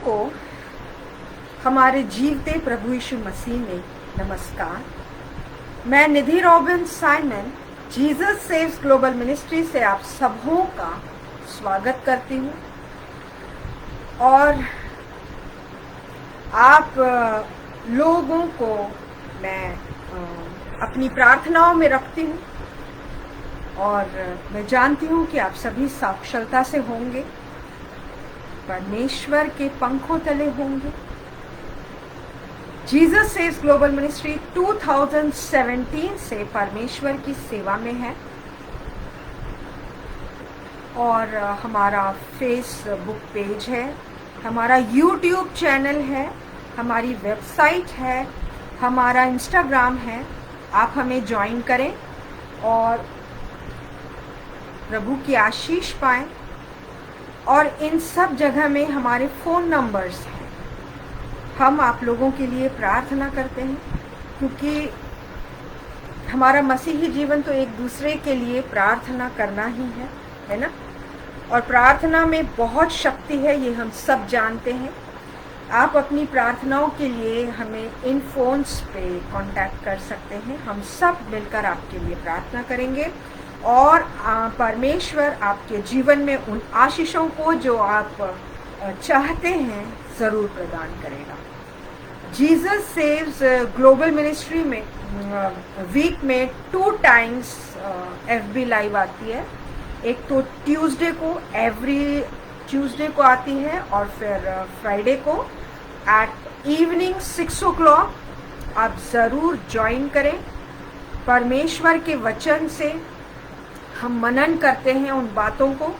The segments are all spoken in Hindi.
को हमारे जीवते प्रभु यीशु मसीह में नमस्कार। मैं Nidhi Robin Simon Jesus saves global ministry से आप सबों का स्वागत करती हूँ और आप लोगों को मैं अपनी प्रार्थनाओं में रखती हूँ और मैं जानती हूँ कि आप सभी साक्षरता से होंगे, परमेश्वर के पंखों तले होंगे। जीसस सेव्स ग्लोबल मिनिस्ट्री 2017 से परमेश्वर की सेवा में है और हमारा फेसबुक पेज है, हमारा यूट्यूब चैनल है, हमारी वेबसाइट है, हमारा इंस्टाग्राम है। आप हमें ज्वाइन करें और प्रभु की आशीष पाएं। और इन सब जगह में हमारे फ़ोन नंबर्स हैं। हम आप लोगों के लिए प्रार्थना करते हैं क्योंकि हमारा मसीही जीवन तो एक दूसरे के लिए प्रार्थना करना ही है ना। और प्रार्थना में बहुत शक्ति है, ये हम सब जानते हैं। आप अपनी प्रार्थनाओं के लिए हमें इन फोन्स पे कांटेक्ट कर सकते हैं। हम सब मिलकर आपके लिए प्रार्थना करेंगे और परमेश्वर आपके जीवन में उन आशीषों को जो आप चाहते हैं ज़रूर प्रदान करेगा। जीसस सेव्स ग्लोबल मिनिस्ट्री में वीक में 2 टाइम्स FB लाइव आती है। एक तो ट्यूसडे को, एवरी ट्यूसडे को आती है और फिर फ्राइडे को एट इवनिंग 6 o'clock। आप ज़रूर ज्वाइन करें। परमेश्वर के वचन से हम मनन करते हैं उन बातों को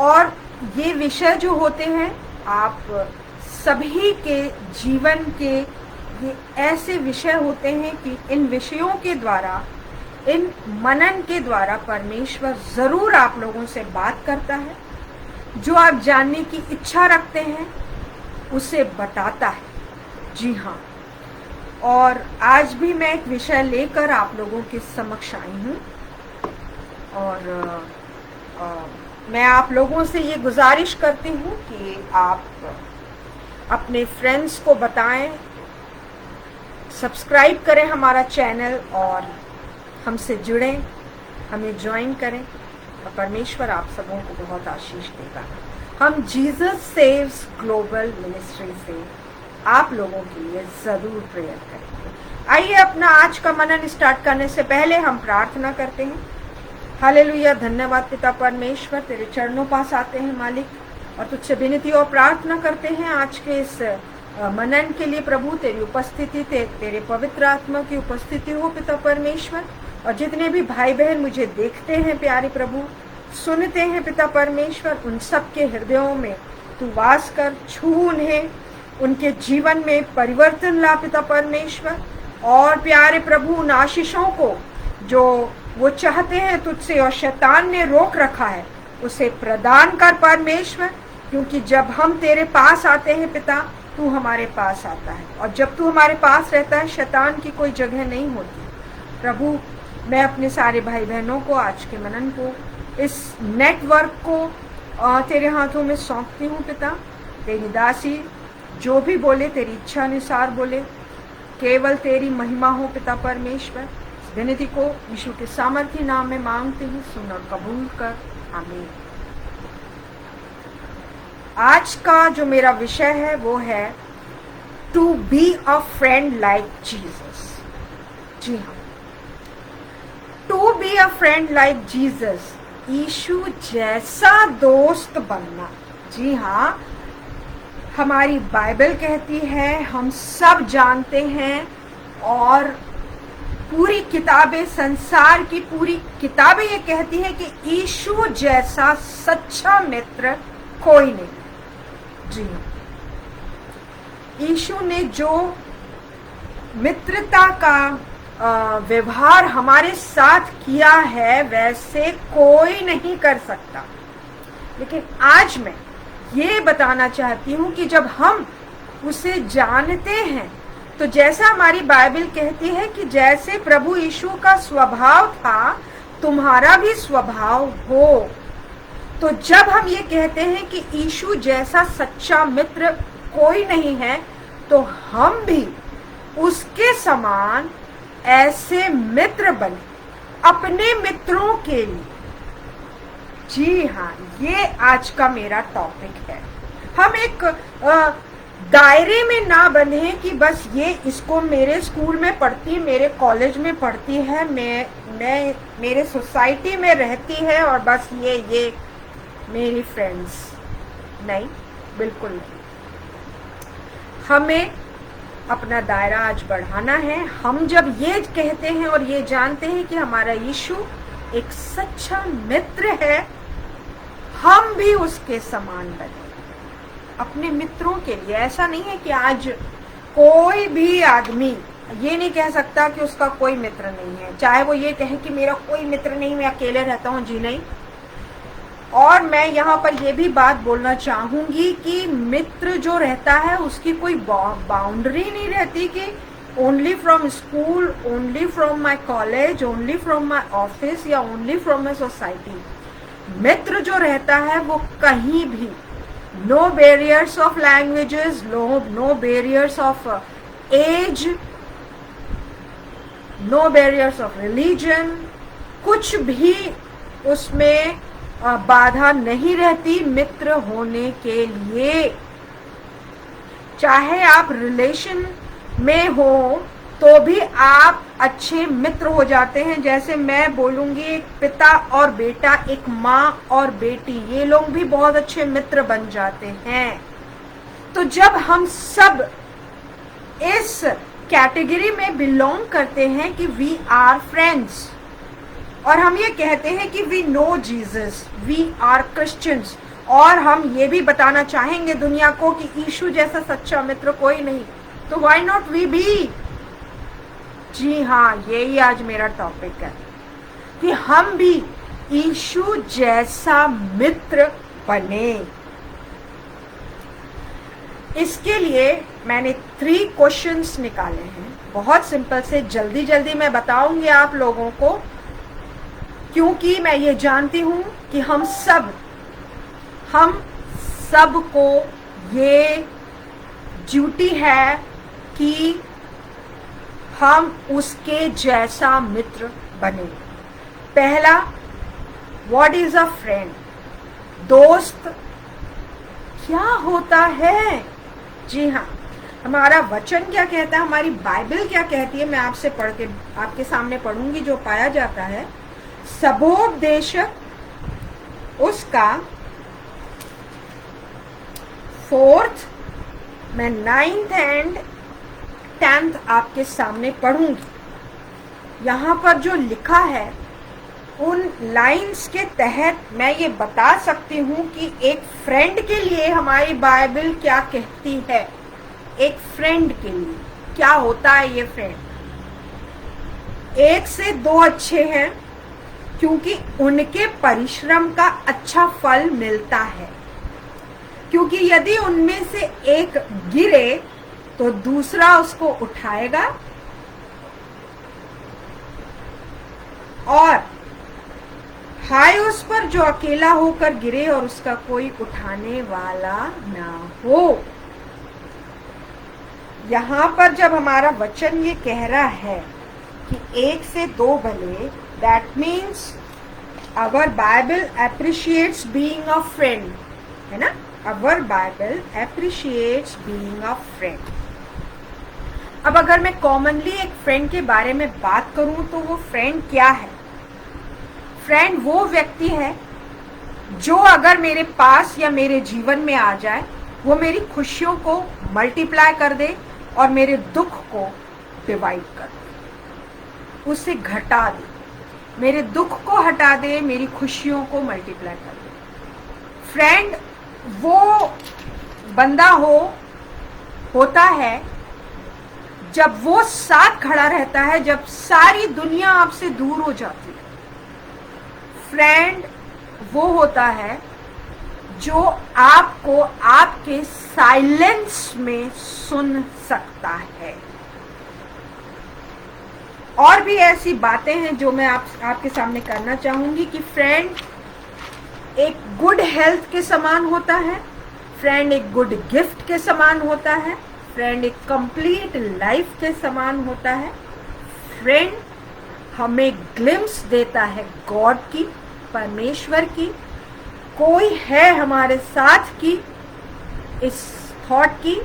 और ये विषय जो होते हैं आप सभी के जीवन के ये ऐसे विषय होते हैं कि इन विषयों के द्वारा, इन मनन के द्वारा परमेश्वर ज़रूर आप लोगों से बात करता है। जो आप जानने की इच्छा रखते हैं उसे बताता है। जी हाँ, और आज भी मैं एक विषय लेकर आप लोगों के समक्ष आई हूँ और मैं आप लोगों से ये गुजारिश करती हूँ कि आप अपने फ्रेंड्स को बताएं, सब्सक्राइब करें हमारा चैनल और हमसे जुड़ें, हमें ज्वाइन करें और परमेश्वर आप सबों को बहुत आशीष देगा। हम जीसस सेव्स ग्लोबल मिनिस्ट्री से आप लोगों के लिए ज़रूर प्रेयर करेंगे। आइए अपना आज का मनन स्टार्ट करने से पहले हम प्रार्थना करते हैं। हालेलुया, धन्यवाद पिता परमेश्वर, तेरे चरणों पास आते हैं मालिक और तुझसे विनती और प्रार्थना करते हैं आज के इस मनन के लिए। प्रभु तेरी उपस्थिति, तेरे पवित्र आत्मा की उपस्थिति हो पिता परमेश्वर। और जितने भी भाई बहन मुझे देखते हैं प्यारे प्रभु, सुनते हैं पिता परमेश्वर, उन सब के हृदयों में तू वास कर, छू उन्हें, उनके जीवन में परिवर्तन ला पिता परमेश्वर। और प्यारे प्रभु उन आशीषों को जो वो चाहते हैं तुझसे और शैतान ने रोक रखा है उसे प्रदान कर परमेश्वर, क्योंकि जब हम तेरे पास आते हैं पिता तू हमारे पास आता है और जब तू हमारे पास रहता है शैतान की कोई जगह नहीं होती। प्रभु मैं अपने सारे भाई बहनों को, आज के मनन को, इस नेटवर्क को तेरे हाथों में सौंपती हूँ पिता। तेरी दासी जो भी बोले तेरी इच्छा अनुसार बोले, केवल तेरी महिमा हो पिता परमेश्वर। विनती को यीशु के सामर्थ्य नाम में मांगते हैं, सुन और कबूल कर, आमीन। आज का जो मेरा विषय है वो है to be a friend like Jesus. जी हाँ, to be a friend like Jesus, Yeshu जैसा दोस्त बनना। जी हाँ, हमारी बाइबल कहती है, हम सब जानते हैं और पूरी किताबें, संसार की पूरी किताबें ये कहती हैं कि यीशु जैसा सच्चा मित्र कोई नहीं। जी, यीशु ने जो मित्रता का व्यवहार हमारे साथ किया है वैसे कोई नहीं कर सकता। लेकिन आज मैं ये बताना चाहती हूँ कि जब हम उसे जानते हैं तो जैसा हमारी बाइबल कहती है कि जैसे प्रभु यीशु का स्वभाव था तुम्हारा भी स्वभाव हो। तो जब हम ये कहते हैं कि यीशु जैसा सच्चा मित्र कोई नहीं है, तो हम भी उसके समान ऐसे मित्र बने अपने मित्रों के लिए। जी हाँ, ये आज का मेरा टॉपिक है। हम एक दायरे में ना बने कि बस ये इसको मेरे स्कूल में पढ़ती, मेरे कॉलेज में पढ़ती है, मैं मेरे सोसाइटी में रहती है और बस ये मेरी फ्रेंड्स। नहीं, बिल्कुल नहीं। हमें अपना दायरा आज बढ़ाना है। हम जब ये कहते हैं और ये जानते हैं कि हमारा यीशु एक सच्चा मित्र है, हम भी उसके समान बने अपने मित्रों के लिए। ऐसा नहीं है कि आज कोई भी आदमी ये नहीं कह सकता कि उसका कोई मित्र नहीं है, चाहे वो ये कहे कि मेरा कोई मित्र नहीं, मैं अकेले रहता हूँ। जी नहीं। और मैं यहाँ पर ये भी बात बोलना चाहूंगी कि मित्र जो रहता है उसकी कोई बाउंड्री नहीं रहती कि only from school, only from my college, only from my office या ओनली फ्रॉम माई सोसाइटी। मित्र जो रहता है वो कहीं भी, no barriers of languages, no barriers of age, no barriers of religion, कुछ भी उसमें बाधा नहीं रहती मित्र होने के लिए। चाहे आप रिलेशन में हो तो भी आप अच्छे मित्र हो जाते हैं। जैसे मैं बोलूंगी, एक पिता और बेटा, एक माँ और बेटी, ये लोग भी बहुत अच्छे मित्र बन जाते हैं। तो जब हम सब इस कैटेगरी में बिलोंग करते हैं कि वी आर फ्रेंड्स, और हम ये कहते हैं कि we know Jesus, we are Christians, और हम ये भी बताना चाहेंगे दुनिया को कि यीशु जैसा सच्चा मित्र कोई नहीं, तो व्हाई नॉट वी बी। जी हाँ, यही आज मेरा टॉपिक है कि हम भी यीशु जैसा मित्र बने। इसके लिए मैंने 3 क्वेश्चंस निकाले हैं, बहुत सिंपल से, जल्दी जल्दी मैं बताऊंगी आप लोगों को, क्योंकि मैं ये जानती हूं कि हम सब को ये ड्यूटी है कि हम उसके जैसा मित्र बने। पहला, व्हाट इज अ फ्रेंड? दोस्त क्या होता है? जी हाँ, हमारा वचन क्या कहता है, हमारी बाइबल क्या कहती है, मैं आपसे पढ़ के आपके सामने पढ़ूंगी। जो पाया जाता है सबोपदेशक उसका 4th, मैं 9th एंड 10th आपके सामने पढ़ूंगी। यहाँ पर जो लिखा है उन लाइंस के तहत मैं ये बता सकती हूँ कि एक फ्रेंड के लिए हमारी बाइबल क्या कहती है। एक फ्रेंड के लिए क्या होता है ये फ्रेंड? 1 से 2 अच्छे हैं क्योंकि उनके परिश्रम का अच्छा फल मिलता है, क्योंकि यदि उनमें से एक गिरे तो दूसरा उसको उठाएगा, और हाय उस पर जो अकेला होकर गिरे और उसका कोई उठाने वाला ना हो। यहाँ पर जब हमारा वचन ये कह रहा है कि 1 से 2 भले, that means our Bible appreciates being a friend, है ना? Our Bible appreciates being a friend. अब अगर मैं कॉमनली एक फ्रेंड के बारे में बात करूं तो वो फ्रेंड क्या है? फ्रेंड वो व्यक्ति है जो अगर मेरे पास या मेरे जीवन में आ जाए, वो मेरी खुशियों को मल्टीप्लाई कर दे और मेरे दुख को डिवाइड कर दे, उसे घटा दे, मेरे दुख को हटा दे, मेरी खुशियों को मल्टीप्लाई कर दे। फ्रेंड वो बंदा होता है जब वो साथ खड़ा रहता है जब सारी दुनिया आपसे दूर हो जाती है। फ्रेंड वो होता है जो आपको आपके साइलेंस में सुन सकता है। और भी ऐसी बातें हैं जो मैं आपके सामने करना चाहूंगी कि फ्रेंड एक गुड हेल्थ के समान होता है, फ्रेंड एक गुड गिफ्ट के समान होता है, फ्रेंड एक कंप्लीट लाइफ के समान होता है। फ्रेंड हमें ग्लिम्स देता है गॉड की, परमेश्वर की, कोई है हमारे साथ की, इस थॉट की,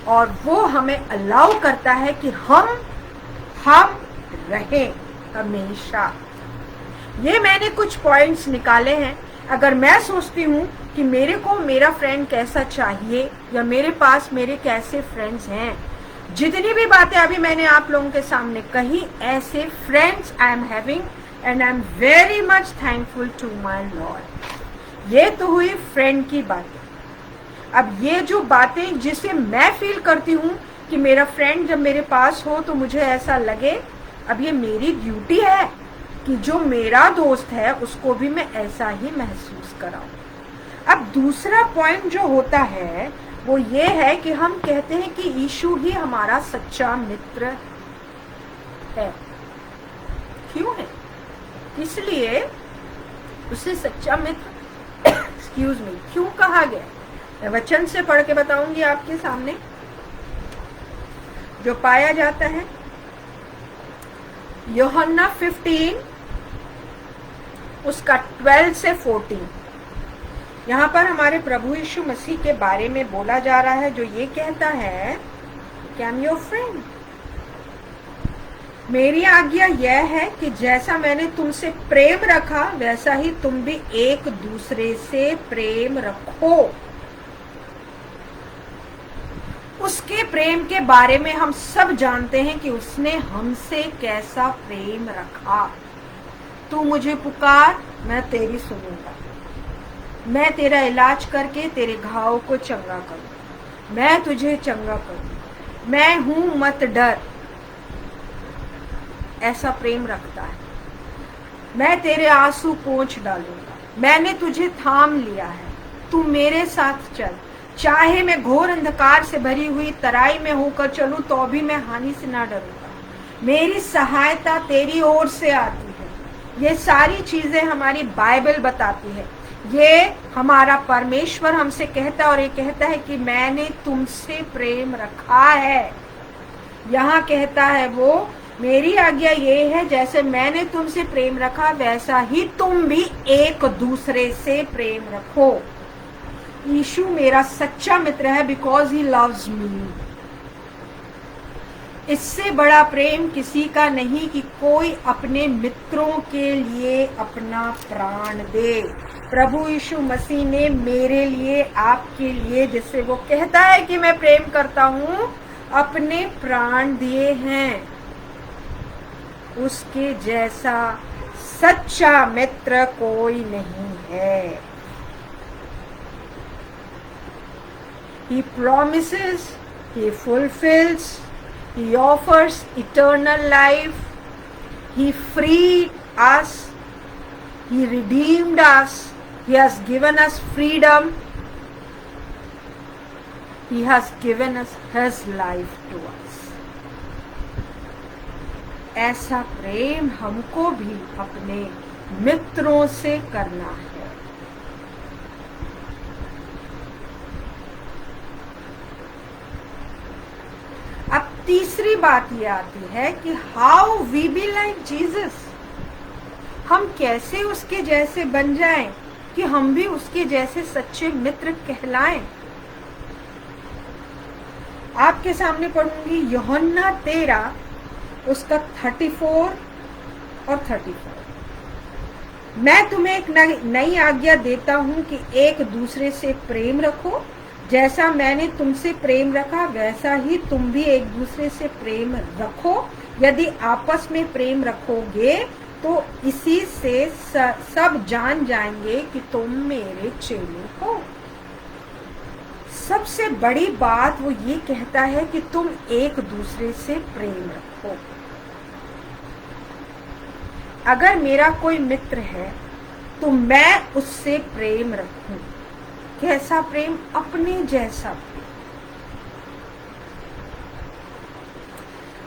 और वो हमें अलाउ करता है कि हम रहें हमेशा। ये मैंने कुछ पॉइंट्स निकाले हैं। अगर मैं सोचती हूँ कि मेरे को मेरा फ्रेंड कैसा चाहिए या मेरे पास मेरे कैसे फ्रेंड्स हैं, जितनी भी बातें अभी मैंने आप लोगों के सामने कही, ऐसे friends I am having and I am very much thankful to my Lord. ये तो हुई फ्रेंड की बातें। अब ये जो बातें जिसे मैं फील करती हूँ कि मेरा फ्रेंड जब मेरे पास हो तो मुझे ऐसा लगे, अब ये मेरी ड्यूटी है कि जो मेरा दोस्त है उसको भी मैं ऐसा ही महसूस कराऊं। अब दूसरा पॉइंट जो होता है वो ये है कि हम कहते हैं कि यीशु ही हमारा सच्चा मित्र है। क्यों है? इसलिए उसे सच्चा मित्र एक्सक्यूज मी क्यों कहा गया? मैं वचन से पढ़ के बताऊंगी आपके सामने, जो पाया जाता है यूहन्ना 15 उसका 12 से 14। यहाँ पर हमारे प्रभु यीशु मसीह के बारे में बोला जा रहा है, जो ये कहता है कि आई एम योर फ्रेंड। मेरी आज्ञा यह है कि जैसा मैंने तुमसे प्रेम रखा वैसा ही तुम भी एक दूसरे से प्रेम रखो। उसके प्रेम के बारे में हम सब जानते हैं कि उसने हमसे कैसा प्रेम रखा। तू मुझे पुकार, मैं तेरी सुनूंगा, मैं तेरा इलाज करके तेरे घाव को चंगा करूं, मैं तुझे चंगा करूं, मैं हूं मत डर। ऐसा प्रेम रखता है। मैं तेरे आंसू पोंछ डालूंगा, मैंने तुझे थाम लिया है, तू मेरे साथ चल। चाहे मैं घोर अंधकार से भरी हुई तराई में होकर चलूं तो भी मैं हानि से ना डरूंगा, मेरी सहायता तेरी ओर से आती है। ये सारी चीजें हमारी बाइबल बताती है। ये हमारा परमेश्वर हमसे कहता है, और ये कहता है कि मैंने तुमसे प्रेम रखा है। यहाँ कहता है वो, मेरी आज्ञा ये है जैसे मैंने तुमसे प्रेम रखा वैसा ही तुम भी एक दूसरे से प्रेम रखो। यीशु मेरा सच्चा मित्र है बिकॉज ही लव्स मी। इससे बड़ा प्रेम किसी का नहीं कि कोई अपने मित्रों के लिए अपना प्राण दे। प्रभु यीशु मसीह ने मेरे लिए, आपके लिए, जिससे वो कहता है कि मैं प्रेम करता हूँ, अपने प्राण दिए हैं। उसके जैसा सच्चा मित्र कोई नहीं है। He promises, He fulfills, He offers eternal life, He freed us, He redeemed us, He has given us freedom, He has given us His life to us. ऐसा प्रेम हमको भी अपने मित्रों से करना है। अब तीसरी बात ये आती है कि how we be like Jesus. हम कैसे उसके जैसे बन जाएं कि हम भी उसके जैसे सच्चे मित्र कहलाएं। आपके सामने पढ़ूंगी यूहन्ना 13 उसका 34 और 34। मैं तुम्हें एक नई आज्ञा देता हूं कि एक दूसरे से प्रेम रखो। जैसा मैंने तुमसे प्रेम रखा वैसा ही तुम भी एक दूसरे से प्रेम रखो। यदि आपस में प्रेम रखोगे तो इसी से सब जान जाएंगे कि तुम मेरे चेले हो। सबसे बड़ी बात वो ये कहता है कि तुम एक दूसरे से प्रेम रखो। अगर मेरा कोई मित्र है तो मैं उससे प्रेम रखूं। कैसा प्रेम? अपने जैसा प्रेम।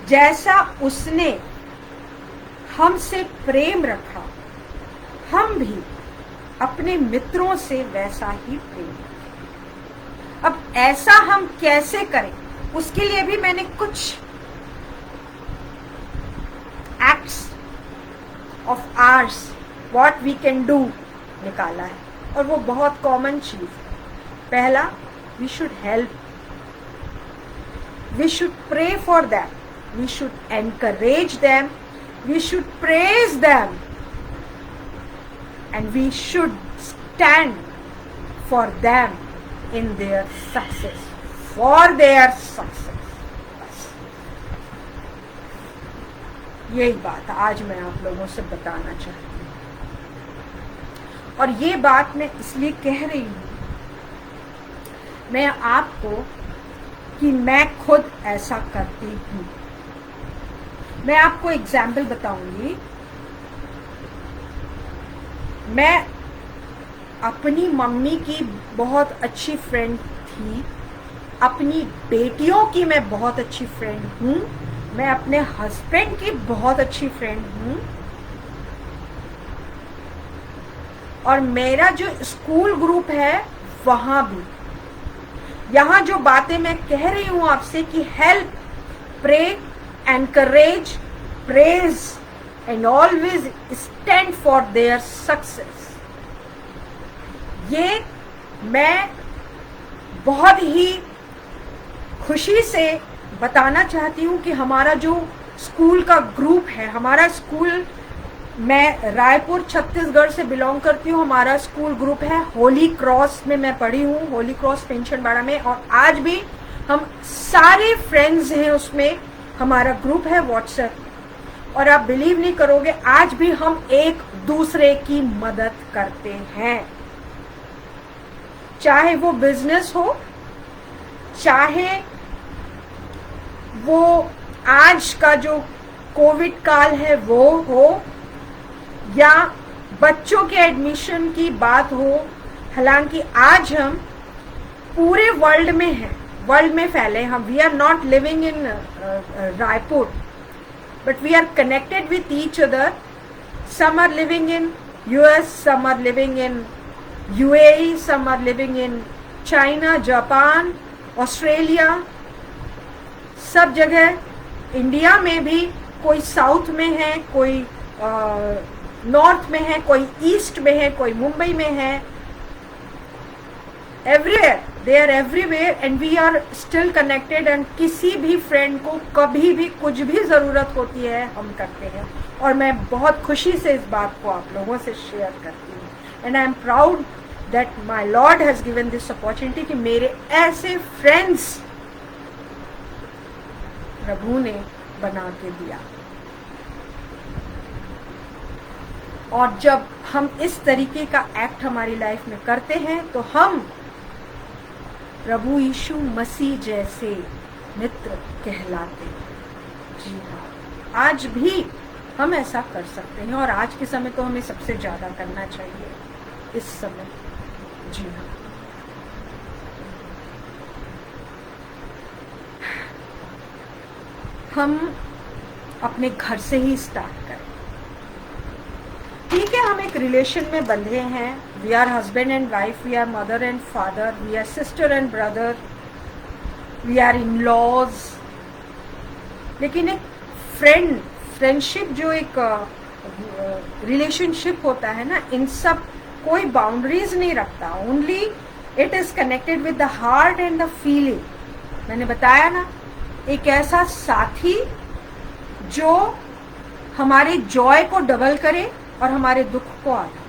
जैसा उसने हमसे प्रेम रखा हम भी अपने मित्रों से वैसा ही प्रेम रखें। अब ऐसा हम कैसे करें, उसके लिए भी मैंने कुछ acts of ours what we can do निकाला है, और वो बहुत कॉमन चीज है। पहला, we should help, we should pray for them, we should encourage them, we should praise them, and we should stand for them in their success, for their success. बस यही बात आज मैं आप लोगों से बताना चाहती हूँ, और ये बात मैं इसलिए कह रही हूँ मैं आपको कि मैं खुद ऐसा करती हूँ। मैं आपको एग्जाम्पल बताऊंगी। मैं अपनी मम्मी की बहुत अच्छी फ्रेंड थी, अपनी बेटियों की मैं बहुत अच्छी फ्रेंड हूँ, मैं अपने हस्बैंड की बहुत अच्छी फ्रेंड हूँ, और मेरा जो स्कूल ग्रुप है वहाँ भी। यहाँ जो बातें मैं कह रही हूँ आपसे कि help, pray, encourage, praise and always stand for their success, ये मैं बहुत ही खुशी से बताना चाहती हूँ कि हमारा जो स्कूल का ग्रुप है, हमारा स्कूल, मैं रायपुर छत्तीसगढ़ से बिलोंग करती हूँ, हमारा स्कूल ग्रुप है होली क्रॉस में, मैं पढ़ी हूँ होली क्रॉस पेंशनबाड़ा में, और आज भी हम सारे फ्रेंड्स हैं उसमें, हमारा ग्रुप है व्हाट्सएप, और आप बिलीव नहीं करोगे आज भी हम एक दूसरे की मदद करते हैं, चाहे वो बिजनेस हो, चाहे वो आज का जो कोविड काल है वो हो, या बच्चों के एडमिशन की बात हो। हालांकि आज हम पूरे वर्ल्ड में हैं, वर्ल्ड में फैले हम, we are not living in Raipur, but we are connected with each other. Some are living in US, some are living in UAE, some are living in China, Japan, Australia, सब जगह। इंडिया में भी कोई साउथ में है, कोई नॉर्थ में है, कोई ईस्ट में है, कोई मुंबई में है, everywhere, they are everywhere and we are still connected, and किसी भी फ्रेंड को कभी भी कुछ भी ज़रूरत होती है हम करते हैं, और मैं बहुत खुशी से इस बात को आप लोगों से शेयर करती हूँ। And I am proud that my lord has given this opportunity कि मेरे ऐसे फ्रेंड्स प्रभु ने बना के दिया। और जब हम इस तरीके का एक्ट हमारी लाइफ में करते हैं तो हम प्रभु यीशु मसीह जैसे मित्र कहलाते हैं। जी हाँ, आज भी हम ऐसा कर सकते हैं, और आज के समय तो हमें सबसे ज्यादा करना चाहिए इस समय। जी हाँ, हम अपने घर से ही स्टार्ट करें। ठीक है, हम एक रिलेशन में बंधे हैं, we are husband and wife, we are mother and father, we are sister and brother, we are in laws, लेकिन एक फ्रेंडशिप जो एक रिलेशनशिप होता है ना, इन सब कोई बाउंड्रीज नहीं रखता, only it is connected with the heart and the feeling. मैंने बताया ना, एक ऐसा साथी जो हमारे जॉय को डबल करे और हमारे दुख को आधा,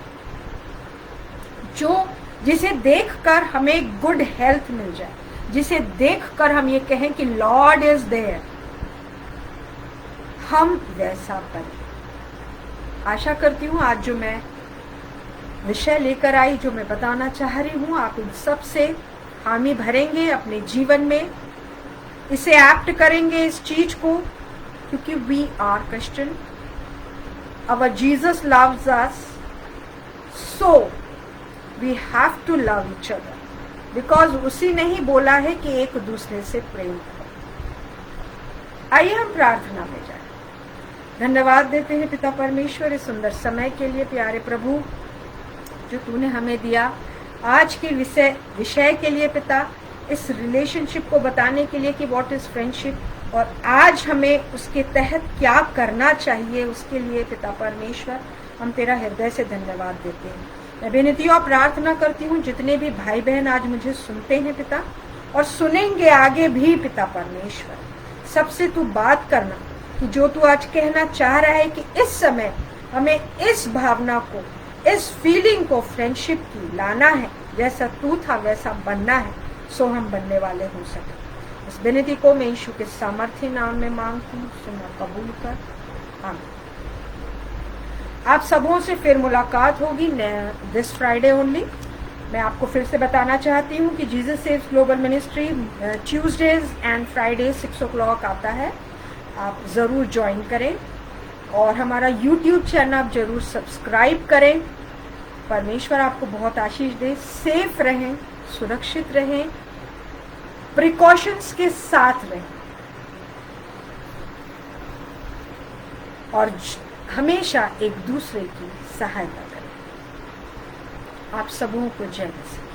जिसे देखकर हमें गुड हेल्थ मिल जाए, जिसे देखकर हम ये कहें कि लॉर्ड इज देयर, हम वैसा करें। आशा करती हूँ आज जो मैं विषय लेकर आई, जो मैं बताना चाह रही हूँ, आप इन सब से हामी भरेंगे अपने जीवन में, इसे एक्ट करेंगे इस चीज को, क्योंकि we are Christian, our Jesus loves us, so we have to love each other, because उसी ने ही बोला है कि एक दूसरे से प्रेम करो। आइए हम प्रार्थना में जाएं। धन्यवाद देते हैं पिता परमेश्वर इस सुंदर समय के लिए। प्यारे प्रभु, जो तूने हमें दिया आज के विषय के लिए पिता, इस रिलेशनशिप को बताने के लिए कि व्हाट इज फ्रेंडशिप, और आज हमें उसके तहत क्या करना चाहिए, उसके लिए पिता परमेश्वर हम तेरा हृदय से धन्यवाद देते हैं। मैं विनती और प्रार्थना करती हूँ जितने भी भाई बहन आज मुझे सुनते हैं पिता और सुनेंगे आगे भी पिता परमेश्वर, सबसे तू बात करना कि जो तू आज कहना चाह रहा है कि इस समय हमें इस भावना को, इस फीलिंग को फ्रेंडशिप की लाना है, जैसा तू था वैसा बनना है, सो हम बनने वाले हो सके। इस विनती को मैं यीशु के सामर्थ्य नाम में मांगती हूँ, सुना कबूल कर, आमीन। आप सबों से फिर मुलाकात होगी दिस फ्राइडे ओनली। मैं आपको फिर से बताना चाहती हूँ कि Jesus saves global ministry Tuesdays and Friday 6 o'clock आता है, आप ज़रूर ज्वाइन करें और हमारा यूट्यूब चैनल आप ज़रूर सब्सक्राइब करें। परमेश्वर आपको बहुत आशीष दे, सेफ रहें, सुरक्षित रहें, प्रिकॉशंस के साथ रहें और हमेशा एक दूसरे की सहायता करें। आप सबों को जय मसीह।